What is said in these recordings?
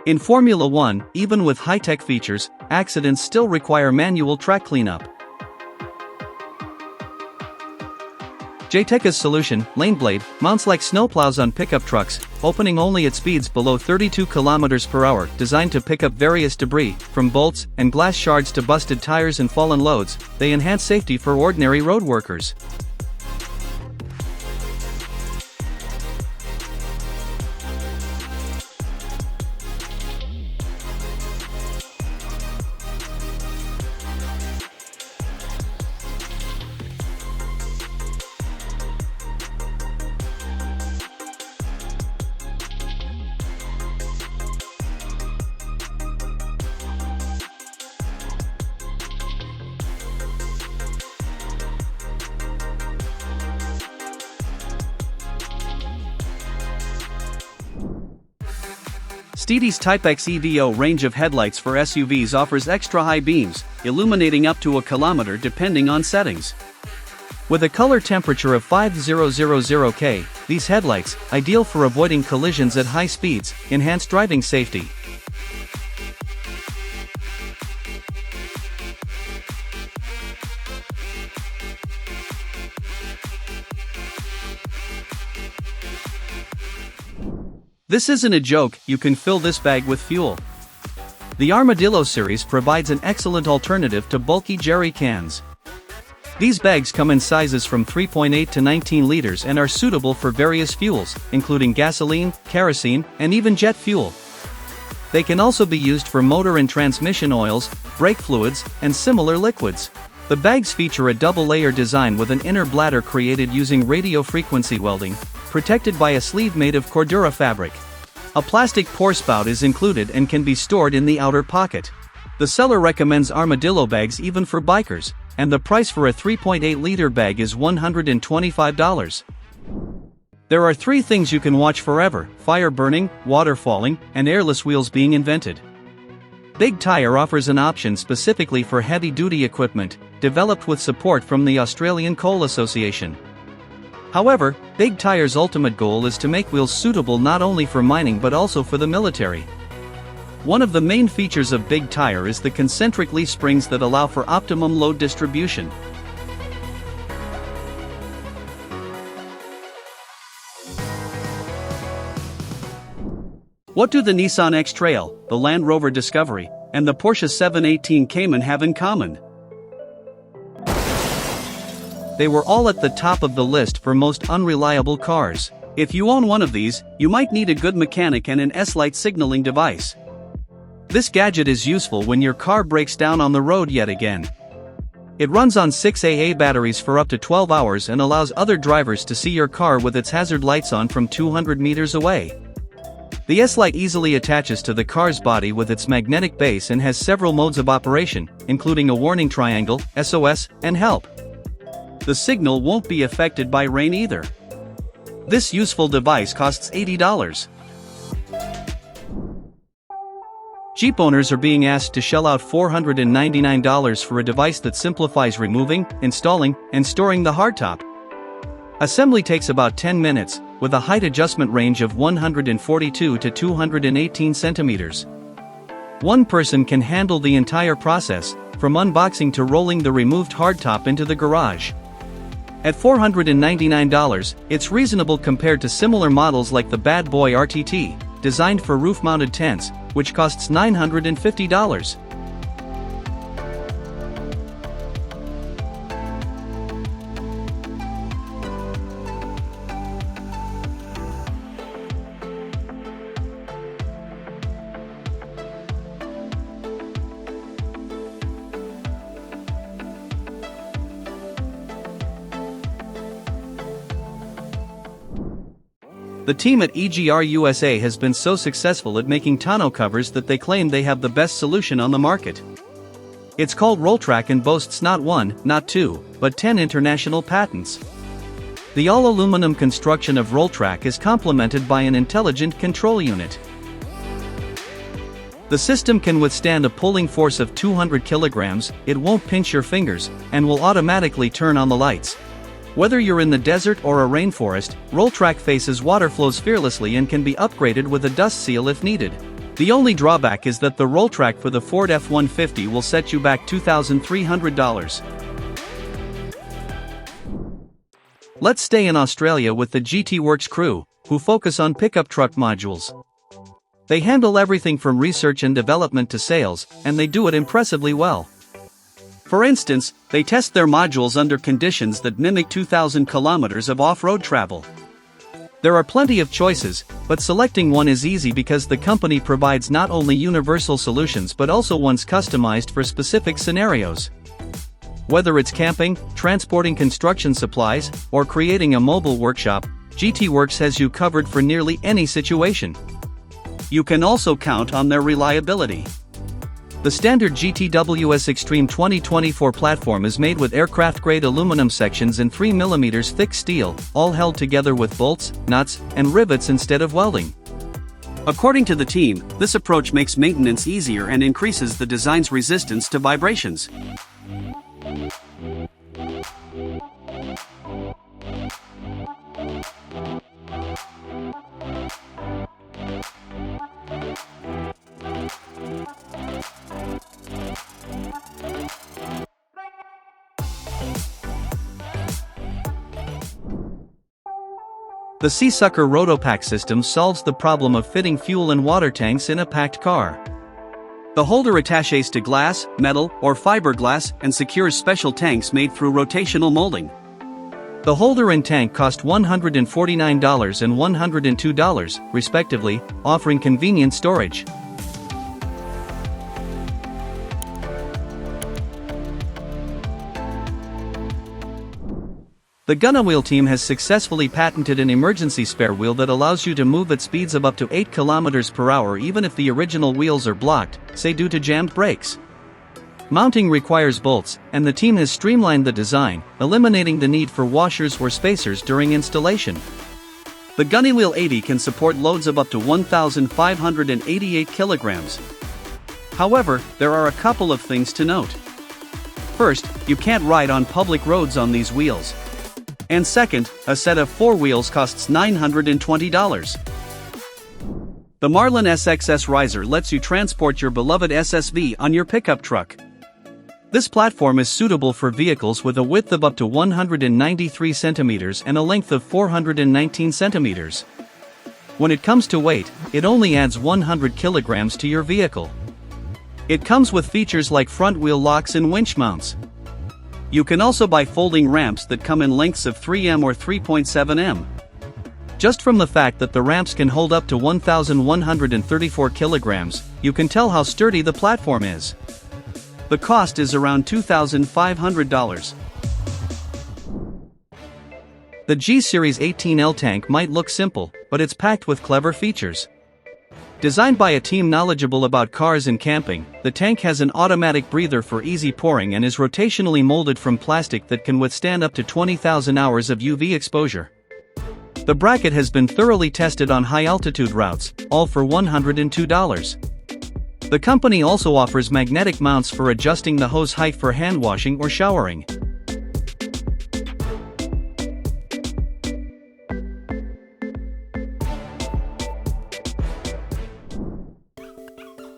In Formula 1, even with high-tech features, accidents still require manual track cleanup. Jayteka's solution, LaneBlade, mounts like snowplows on pickup trucks, opening only at speeds below 32 km per hour, designed to pick up various debris, from bolts and glass shards to busted tires and fallen loads. They enhance safety for ordinary road workers. Steedy's Type X EVO range of headlights for SUVs offers extra high beams, illuminating up to a kilometer depending on settings. With a color temperature of 5000 K, these headlights, ideal for avoiding collisions at high speeds, enhance driving safety. This isn't a joke, you can fill this bag with fuel. The Armadillo series provides an excellent alternative to bulky jerry cans. These bags come in sizes from 3.8 to 19 liters and are suitable for various fuels, including gasoline, kerosene, and even jet fuel. They can also be used for motor and transmission oils, brake fluids, and similar liquids. The bags feature a double-layer design with an inner bladder created using radio frequency welding, protected by a sleeve made of Cordura fabric. A plastic pour spout is included and can be stored in the outer pocket. The seller recommends Armadillo bags even for bikers, and the price for a 3.8-liter bag is $125. There are 3 things you can watch forever: fire burning, water falling, and airless wheels being invented. Big Tire offers an option specifically for heavy-duty equipment, developed with support from the Australian Coal Association. However, Big Tire's ultimate goal is to make wheels suitable not only for mining but also for the military. One of the main features of Big Tire is the concentric leaf springs that allow for optimum load distribution. What do the Nissan X-Trail, the Land Rover Discovery, and the Porsche 718 Cayman have in common? They were all at the top of the list for most unreliable cars. If you own one of these, you might need a good mechanic and an S-Light signaling device. This gadget is useful when your car breaks down on the road yet again. It runs on 6 AA batteries for up to 12 hours and allows other drivers to see your car with its hazard lights on from 200 meters away. The S-Light easily attaches to the car's body with its magnetic base and has several modes of operation, including a warning triangle, SOS, and help. The signal won't be affected by rain either. This useful device costs $80. Jeep owners are being asked to shell out $499 for a device that simplifies removing, installing, and storing the hardtop. Assembly takes about 10 minutes, with a height adjustment range of 142 to 218 centimeters. One person can handle the entire process, from unboxing to rolling the removed hardtop into the garage. At $499, it's reasonable compared to similar models like the Bad Boy RTT, designed for roof-mounted tents, which costs $950. The team at EGR USA has been so successful at making tonneau covers that they claim they have the best solution on the market. It's called Rolltrack and boasts not 1, not 2, but 10 international patents. The all-aluminum construction of Rolltrack is complemented by an intelligent control unit. The system can withstand a pulling force of 200 kilograms, it won't pinch your fingers, and will automatically turn on the lights. Whether you're in the desert or a rainforest, Rolltrack faces water flows fearlessly and can be upgraded with a dust seal if needed. The only drawback is that the roll track for the Ford F-150 will set you back $2,300. Let's stay in Australia with the GT Works crew, who focus on pickup truck modules. They handle everything from research and development to sales, and they do it impressively well. For instance, they test their modules under conditions that mimic 2,000 kilometers of off-road travel. There are plenty of choices, but selecting one is easy because the company provides not only universal solutions but also ones customized for specific scenarios. Whether it's camping, transporting construction supplies, or creating a mobile workshop, GT Works has you covered for nearly any situation. You can also count on their reliability. The standard GTWS Extreme 2024 platform is made with aircraft-grade aluminum sections and 3mm thick steel, all held together with bolts, nuts, and rivets instead of welding. According to the team, this approach makes maintenance easier and increases the design's resistance to vibrations. The Seasucker Rotopack system solves the problem of fitting fuel and water tanks in a packed car. The holder attaches to glass, metal, or fiberglass and secures special tanks made through rotational molding. The holder and tank cost $149 and $102, respectively, offering convenient storage. The Gunawheel team has successfully patented an emergency spare wheel that allows you to move at speeds of up to 8 km per hour even if the original wheels are blocked, say due to jammed brakes. Mounting requires bolts, and the team has streamlined the design, eliminating the need for washers or spacers during installation. The Gunawheel 80 can support loads of up to 1,588 kilograms. However, there are a couple of things to note. First, you can't ride on public roads on these wheels. And second, a set of 4 wheels costs $920. The Marlin SXS Riser lets you transport your beloved SSV on your pickup truck. This platform is suitable for vehicles with a width of up to 193 centimeters and a length of 419 centimeters. When it comes to weight, it only adds 100 kilograms to your vehicle. It comes with features like front wheel locks and winch mounts. You can also buy folding ramps that come in lengths of 3m or 3.7m. Just from the fact that the ramps can hold up to 1,134 kilograms, you can tell how sturdy the platform is. The cost is around $2,500. The G-Series 18L tank might look simple, but it's packed with clever features. Designed by a team knowledgeable about cars and camping, the tank has an automatic breather for easy pouring and is rotationally molded from plastic that can withstand up to 20,000 hours of UV exposure. The bracket has been thoroughly tested on high-altitude routes, all for $102. The company also offers magnetic mounts for adjusting the hose height for hand washing or showering.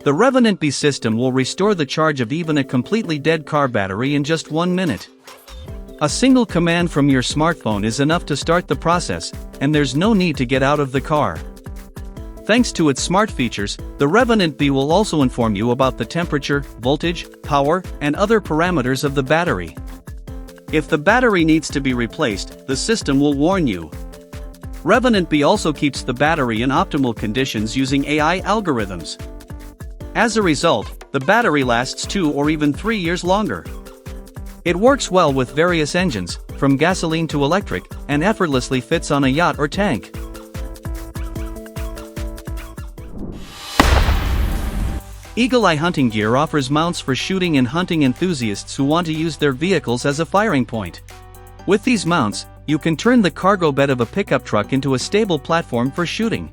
The Revenant B system will restore the charge of even a completely dead car battery in just 1 minute. A single command from your smartphone is enough to start the process, and there's no need to get out of the car. Thanks to its smart features, the Revenant B will also inform you about the temperature, voltage, power, and other parameters of the battery. If the battery needs to be replaced, the system will warn you. Revenant B also keeps the battery in optimal conditions using AI algorithms. As a result, the battery lasts 2 or even 3 years longer. It works well with various engines, from gasoline to electric, and effortlessly fits on a yacht or tank. Eagle Eye Hunting Gear offers mounts for shooting and hunting enthusiasts who want to use their vehicles as a firing point. With these mounts, you can turn the cargo bed of a pickup truck into a stable platform for shooting.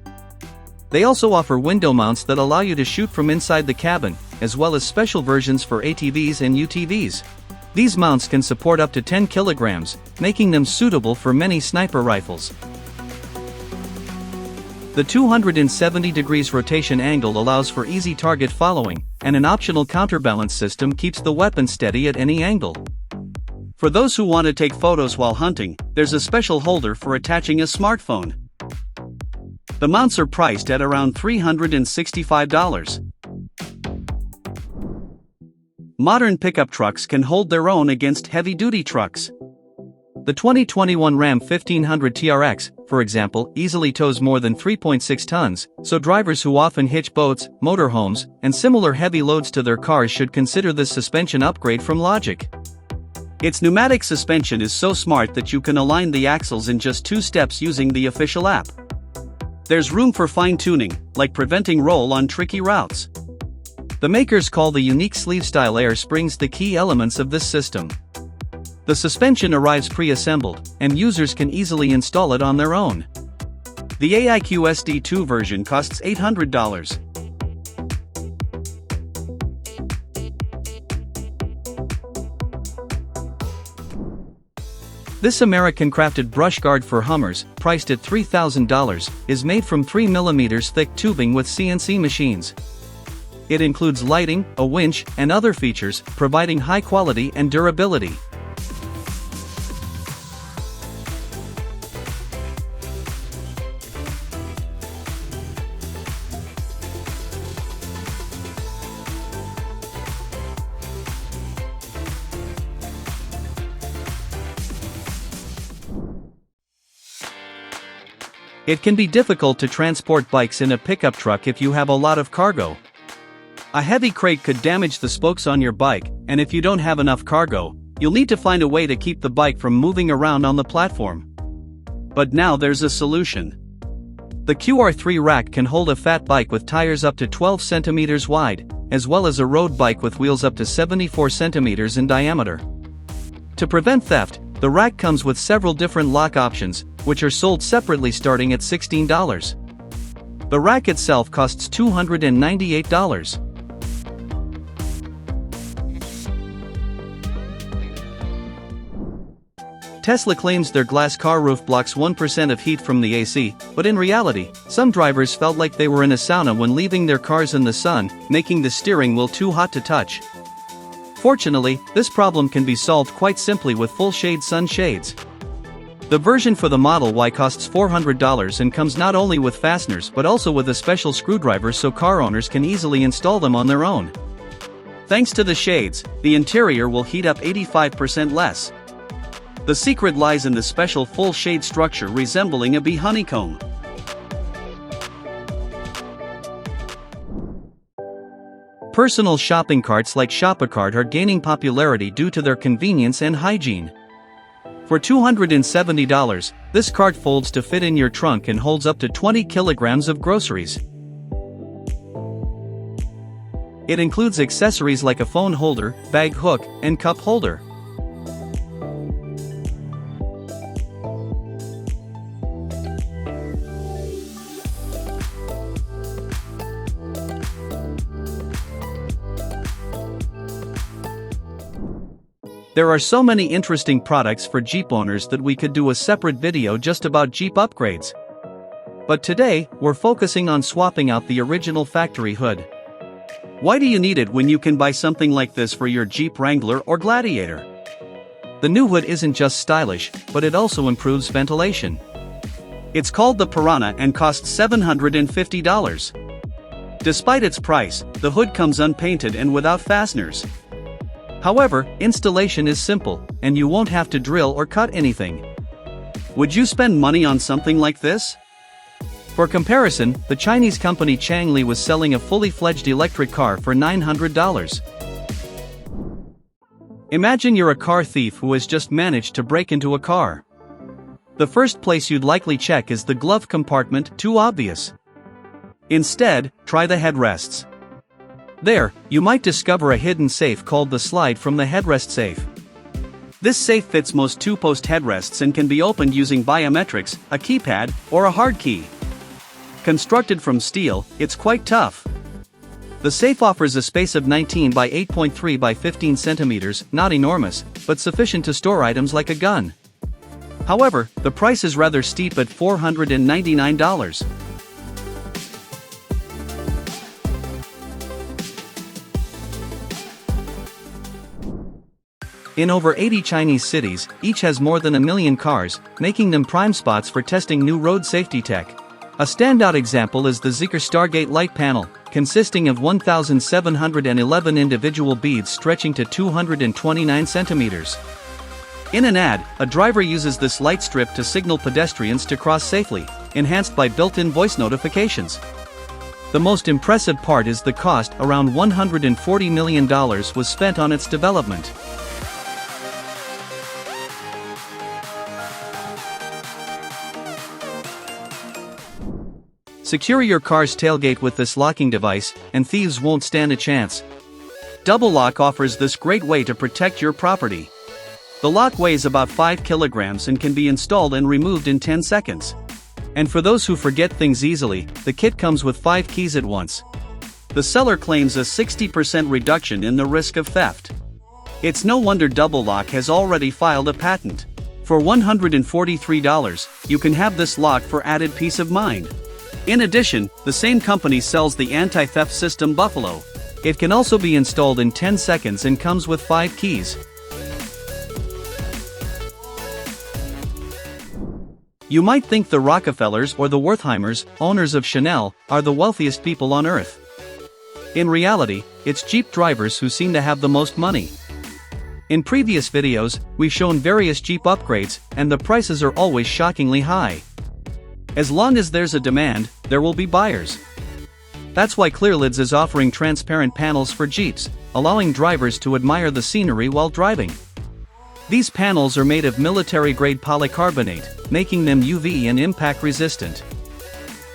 They also offer window mounts that allow you to shoot from inside the cabin, as well as special versions for ATVs and UTVs. These mounts can support up to 10 kilograms, making them suitable for many sniper rifles. The 270 degrees rotation angle allows for easy target following, and an optional counterbalance system keeps the weapon steady at any angle. For those who want to take photos while hunting, there's a special holder for attaching a smartphone. The mounts are priced at around $365. Modern pickup trucks can hold their own against heavy-duty trucks. The 2021 Ram 1500 TRX, for example, easily tows more than 3.6 tons, so drivers who often hitch boats, motorhomes, and similar heavy loads to their cars should consider this suspension upgrade from Logic. Its pneumatic suspension is so smart that you can align the axles in just 2 steps using the official app. There's room for fine-tuning, like preventing roll on tricky routes. The makers call the unique sleeve-style air springs the key elements of this system. The suspension arrives pre-assembled, and users can easily install it on their own. The AIQ SD2 version costs $800. This American-crafted brush guard for Hummers, priced at $3,000, is made from 3mm thick tubing with CNC machines. It includes lighting, a winch, and other features, providing high quality and durability. It can be difficult to transport bikes in a pickup truck if you have a lot of cargo. A heavy crate could damage the spokes on your bike, and if you don't have enough cargo, you'll need to find a way to keep the bike from moving around on the platform. But now there's a solution. The QR3 rack can hold a fat bike with tires up to 12 centimeters wide, as well as a road bike with wheels up to 74 centimeters in diameter. To prevent theft, the rack comes with several different lock options, which are sold separately starting at $16. The rack itself costs $298. Tesla claims their glass car roof blocks 1% of heat from the AC, but in reality, some drivers felt like they were in a sauna when leaving their cars in the sun, making the steering wheel too hot to touch. Fortunately, this problem can be solved quite simply with full-shade sunshades. The version for the Model Y costs $400 and comes not only with fasteners but also with a special screwdriver so car owners can easily install them on their own. Thanks to the shades, the interior will heat up 85% less. The secret lies in the special full-shade structure resembling a bee honeycomb. Personal shopping carts like Shop-A-Cart are gaining popularity due to their convenience and hygiene. For $270, this cart folds to fit in your trunk and holds up to 20 kilograms of groceries. It includes accessories like a phone holder, bag hook, and cup holder. There are so many interesting products for Jeep owners that we could do a separate video just about Jeep upgrades. But today, we're focusing on swapping out the original factory hood. Why do you need it when you can buy something like this for your Jeep Wrangler or Gladiator? The new hood isn't just stylish, but it also improves ventilation. It's called the Piranha and costs $750. Despite its price, the hood comes unpainted and without fasteners. However, installation is simple, and you won't have to drill or cut anything. Would you spend money on something like this? For comparison, the Chinese company Changli was selling a fully fledged electric car for $900. Imagine you're a car thief who has just managed to break into a car. The first place you'd likely check is the glove compartment, too obvious. Instead, try the headrests. There, you might discover a hidden safe called the slide from the headrest safe. This safe fits most two-post headrests and can be opened using biometrics, a keypad, or a hard key. Constructed from steel, it's quite tough. The safe offers a space of 19 by 8.3 by 15 centimeters, not enormous, but sufficient to store items like a gun. However, the price is rather steep at $499. In over 80 Chinese cities, each has more than 1 million cars, making them prime spots for testing new road safety tech. A standout example is the Zeekr Stargate light panel, consisting of 1,711 individual beads stretching to 229 centimeters. In an ad, a driver uses this light strip to signal pedestrians to cross safely, enhanced by built-in voice notifications. The most impressive part is the cost. Around $140 million was spent on its development. Secure your car's tailgate with this locking device, and thieves won't stand a chance. Double Lock offers this great way to protect your property. The lock weighs about 5 kilograms and can be installed and removed in 10 seconds. And for those who forget things easily, the kit comes with 5 keys at once. The seller claims a 60% reduction in the risk of theft. It's no wonder Double Lock has already filed a patent. For $143, you can have this lock for added peace of mind. In addition, the same company sells the anti-theft system Buffalo. It can also be installed in 10 seconds and comes with 5 keys. You might think the Rockefellers or the Wertheimers, owners of Chanel, are the wealthiest people on earth. In reality, it's Jeep drivers who seem to have the most money. In previous videos, we've shown various Jeep upgrades, and the prices are always shockingly high. As long as there's a demand, there will be buyers. That's why Clearlids is offering transparent panels for Jeeps, allowing drivers to admire the scenery while driving. These panels are made of military-grade polycarbonate, making them UV and impact resistant.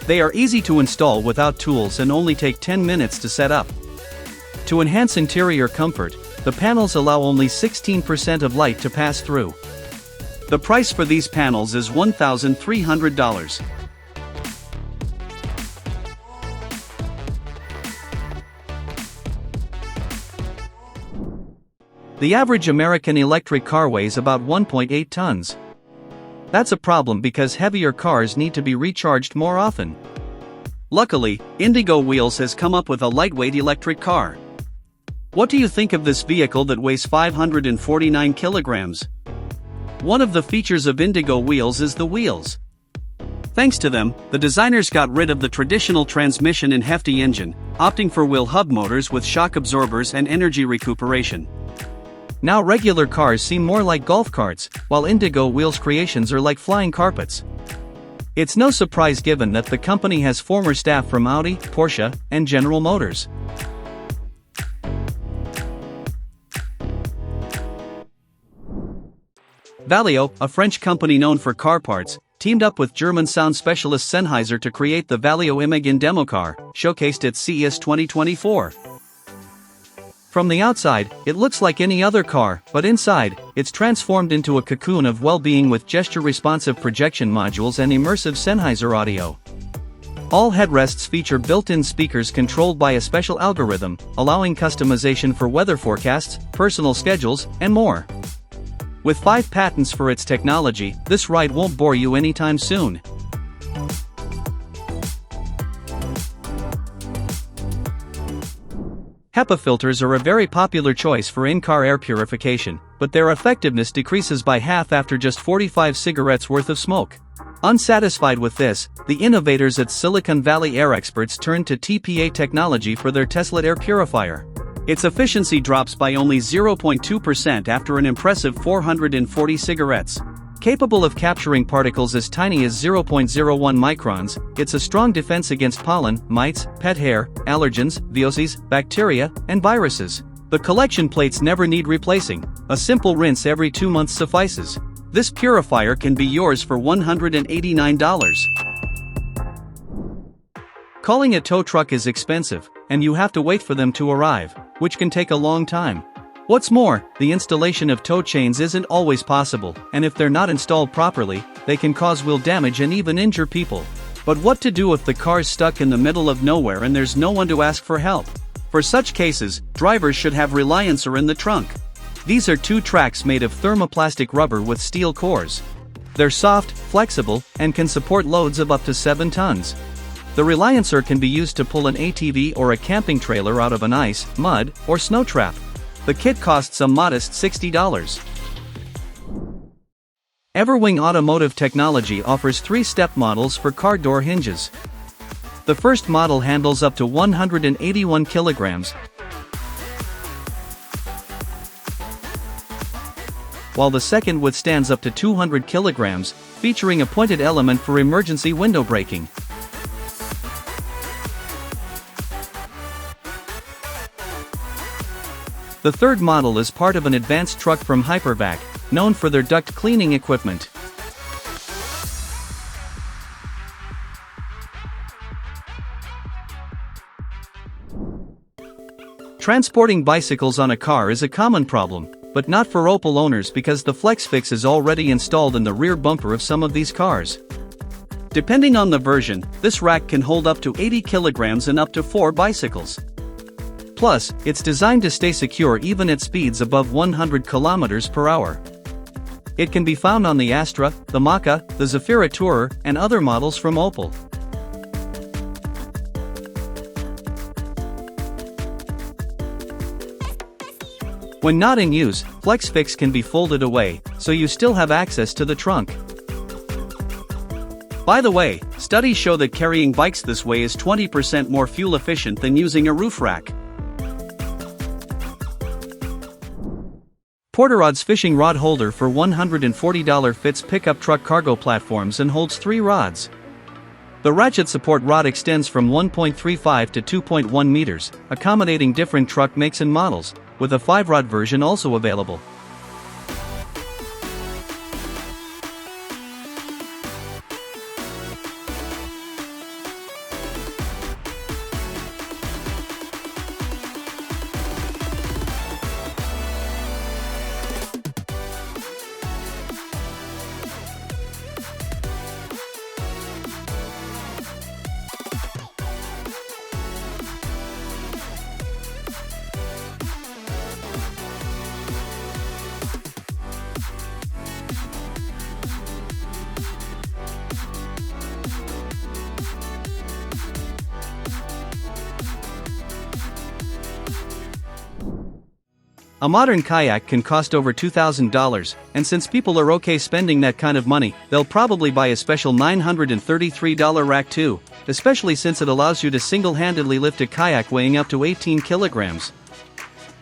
They are easy to install without tools and only take 10 minutes to set up. To enhance interior comfort, the panels allow only 16% of light to pass through. The price for these panels is $1,300. The average American electric car weighs about 1.8 tons. That's a problem because heavier cars need to be recharged more often. Luckily, Indigo Wheels has come up with a lightweight electric car. What do you think of this vehicle that weighs 549 kilograms? One of the features of Indigo Wheels is the wheels. Thanks to them, the designers got rid of the traditional transmission and hefty engine, opting for wheel hub motors with shock absorbers and energy recuperation. Now regular cars seem more like golf carts, while Indigo Wheels creations are like flying carpets. It's no surprise given that the company has former staff from Audi, Porsche, and General Motors. Valeo, a French company known for car parts, teamed up with German sound specialist Sennheiser to create the Valeo Imagen demo car, showcased at CES 2024. From the outside, it looks like any other car, but inside, it's transformed into a cocoon of well-being with gesture-responsive projection modules and immersive Sennheiser audio. All headrests feature built-in speakers controlled by a special algorithm, allowing customization for weather forecasts, personal schedules, and more. With 5 patents for its technology, this ride won't bore you anytime soon. HEPA filters are a very popular choice for in-car air purification, but their effectiveness decreases by half after just 45 cigarettes worth of smoke. Unsatisfied with this, the innovators at Silicon Valley Air Experts turned to TPA technology for their Tesla air purifier. Its efficiency drops by only 0.2% after an impressive 440 cigarettes. Capable of capturing particles as tiny as 0.01 microns, it's a strong defense against pollen, mites, pet hair, allergens, VOCs, bacteria, and viruses. The collection plates never need replacing. A simple rinse every 2 months suffices. This purifier can be yours for $189. Calling a tow truck is expensive, and you have to wait for them to arrive, which can take a long time. What's more, the installation of tow chains isn't always possible, and if they're not installed properly, they can cause wheel damage and even injure people. But what to do if the car's stuck in the middle of nowhere and there's no one to ask for help? For such cases, drivers should have Reliancer in the trunk. These are 2 tracks made of thermoplastic rubber with steel cores. They're soft, flexible, and can support loads of up to 7 tons. The Reliancer can be used to pull an ATV or a camping trailer out of an ice, mud, or snow trap. The kit costs a modest $60. Everwing Automotive Technology offers 3-step models for car door hinges. The first model handles up to 181 kilograms, while the second withstands up to 200 kilograms, featuring a pointed element for emergency window braking. The third model is part of an advanced truck from Hypervac, known for their duct cleaning equipment. Transporting bicycles on a car is a common problem, but not for Opel owners because the FlexFix is already installed in the rear bumper of some of these cars. Depending on the version, this rack can hold up to 80 kilograms and up to 4 bicycles. Plus, it's designed to stay secure even at speeds above 100 kilometers per hour. It can be found on the Astra, the Mach-E, the Zafira Tourer, and other models from Opel. When not in use, FlexFix can be folded away, so you still have access to the trunk. By the way, studies show that carrying bikes this way is 20% more fuel efficient than using a roof rack. Porterod's fishing rod holder for $140 fits pickup truck cargo platforms and holds 3 rods. The ratchet support rod extends from 1.35 to 2.1 meters, accommodating different truck makes and models, with a 5-rod version also available. A modern kayak can cost over $2,000, and since people are okay spending that kind of money, they'll probably buy a special $933 rack too, especially since it allows you to single-handedly lift a kayak weighing up to 18 kilograms.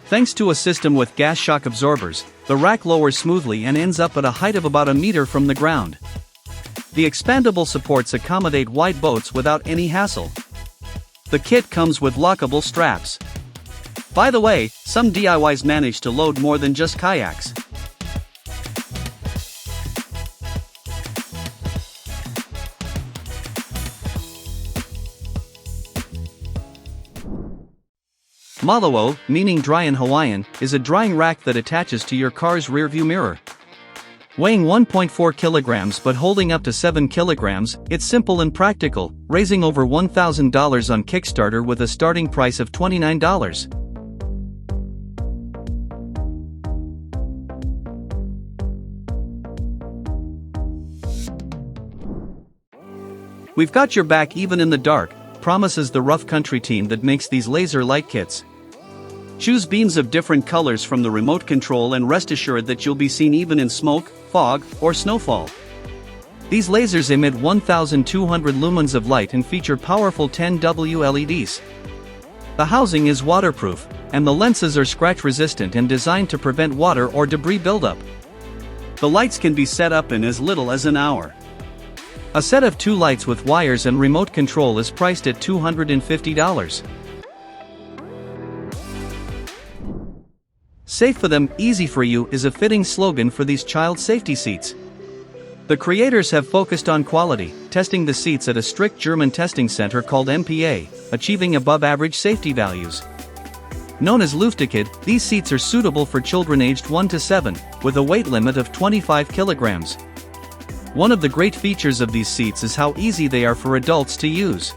Thanks to a system with gas shock absorbers, the rack lowers smoothly and ends up at a height of about a meter from the ground. The expandable supports accommodate wide boats without any hassle. The kit comes with lockable straps. By the way, some DIYs manage to load more than just kayaks. Malao, meaning dry in Hawaiian, is a drying rack that attaches to your car's rearview mirror. Weighing 1.4 kilograms but holding up to 7 kilograms, it's simple and practical, raising over $1,000 on Kickstarter with a starting price of $29. We've got your back even in the dark, promises the Rough Country team that makes these laser light kits. Choose beams of different colors from the remote control and rest assured that you'll be seen even in smoke, fog, or snowfall. These lasers emit 1,200 lumens of light and feature powerful 10W LEDs. The housing is waterproof, and the lenses are scratch-resistant and designed to prevent water or debris buildup. The lights can be set up in as little as an hour. A set of 2 lights with wires and remote control is priced at $250. Safe for them, easy for you is a fitting slogan for these child safety seats. The creators have focused on quality, testing the seats at a strict German testing center called MPA, achieving above-average safety values. Known as Luftkit, these seats are suitable for children aged 1 to 7, with a weight limit of 25 kilograms. One of the great features of these seats is how easy they are for adults to use.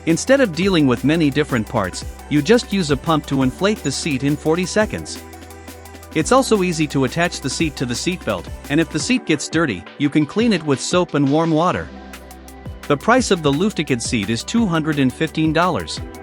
Instead of dealing with many different parts, you just use a pump to inflate the seat in 40 seconds. It's also easy to attach the seat to the seatbelt, and if the seat gets dirty, you can clean it with soap and warm water. The price of the Luftkit seat is $215.